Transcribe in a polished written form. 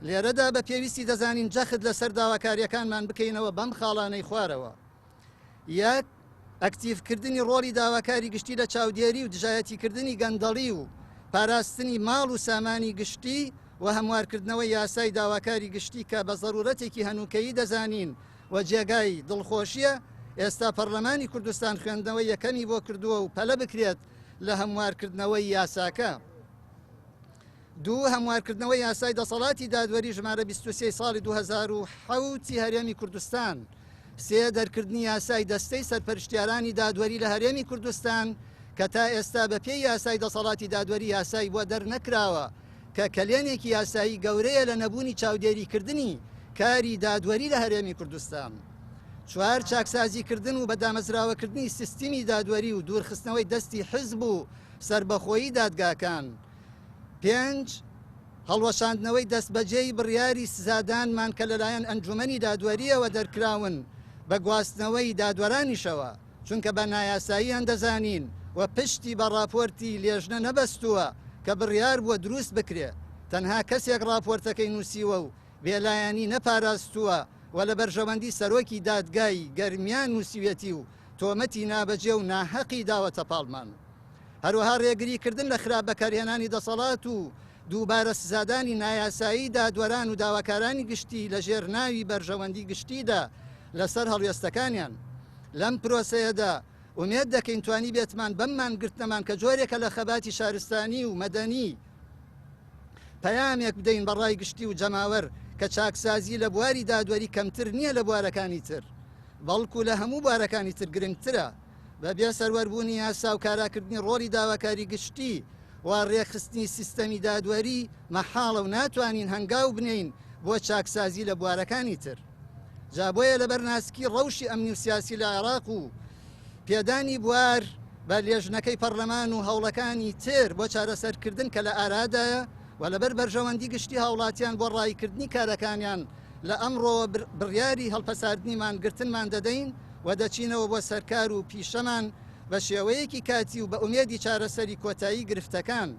لێرەدا بە پێویستی دەزانین جەخت لەسەر داواکاریەکانمان بکەینەوە بەم خاڵانەی خوارەوە. یەک ئەکتیڤکردنی ڕۆڵی داواکاری گشتی لە چاودێری و دژایەتیکردنی گەندەڵی و پاراستنی ماڵ و سامانی گشتی و هەموارکردنەوەی یاسای داواکاری گشتی کە بە ضرورەتێکی هەنووکەیی دەزانین و جێگای دڵخۆشیە. ئێستا پەرلەمانی کوردستان خوێندنەوەی یەکەمی بۆ کردووە و پەلە بکرێت لە هەموارکردنەوەی یاساکە. دوو هەموارکردنەوەی یاسای دەسەڵاتی دادوەری ژمارە 23 ساڵی 2007 هەرێمی کوردستان. سێ دەرکردنی یاسای دەستەی سەرپەرشتیارانی دادوەری لە هەرێمی کوردستان کە تا ئێستا بە پێی یاسای دەسەڵاتی دادوەری یاسای بۆ دەرنەکراوە کە کەلێنێکی یاسایی گەورەیە لە نەبوونی چاودێریکردنی کاری دادوەری لە هەرێمی کوردستان. چوار چاکسازیکردن و بەدامەزراوەکردنی سیستمی دادوەری و دوورخستنەوەی دەستی حزب و سربەخۆیی دادگاکان. پێنج هەڵوەشاندنەوەی دەستبەجێی بڕیاری سزادانمان کە لەلایەن ئەنجومەنی دادوەریەوە دەرکراون بە گواستنەوەی دادوەرانیشەوە، چونکە بە نایاساییان دەزانین و پشتی بە راپۆرتی لێژنە نەبەستووە کە بڕیار بووە دروست بکرێ. تەنها کەسێک راپۆرتەکەی نووسیوە و بێلایەنی نەپاراستووە و لە بەرژەوەندی سەرۆکی دادگای گەرمیان نووسیوێتی و تۆمەتی نابەجێ و ناحەقی داوەتە پاڵمان. هەروەها ڕێگریکردن لە خراپ بەکارهێنانی دەسەڵات و دووبارە سزادانی نایاسایی دادوەران و داواکارانی گشتی لە ژێرناوی بەرژەوەندی گشتیدا لەسەر هەڵوێستەکانیان. لەم پرۆسەیەدا ئومێد دەکەین توانی بێتمان بەممان گرتنەمان کە جۆرێکە لە خەباتی شارستانی و مەدەنی پەیامێک بدەین بەڕای گشتی و جەماوەر کە چاکسازی لە بواری دادوەری کەمتر نییە لە بوارەکانی تر، بەڵکو لە هەموو بوارەکانی تر گرنگترە. بەبێ سەروەربوونی یاسا و کاراکردنی ڕۆڵی داواکاری گشتی و ڕێکخستنی سیستەمی دادوەری مەحاڵە و ناتوانین هەنگاو بنین بۆ چاکسازی لە بوارەکانی تر. جا بۆیە لەبەر ناسکی ڕەوشی ئەمنی و سیاسی لە عێراق و پێدانی بوار بە لێژنەکەی پەرلەمان و هەوڵەکانی تر بۆ چارەسەرکردن کە لە ئارادایە و لەبەر بەرژەوەندی گشتی هاوڵاتیان بۆ ڕایکردنی کارەکانیان لە ئەمڕۆ بڕیاری هەڵپەساردنیمان گرتنمان دەدەین و دەچینەوە بۆ سەرکار و پیشەمان بە شێوەیەکی کاتی و بە ئومێدی چارەسەری کۆتایی گرفتەکان.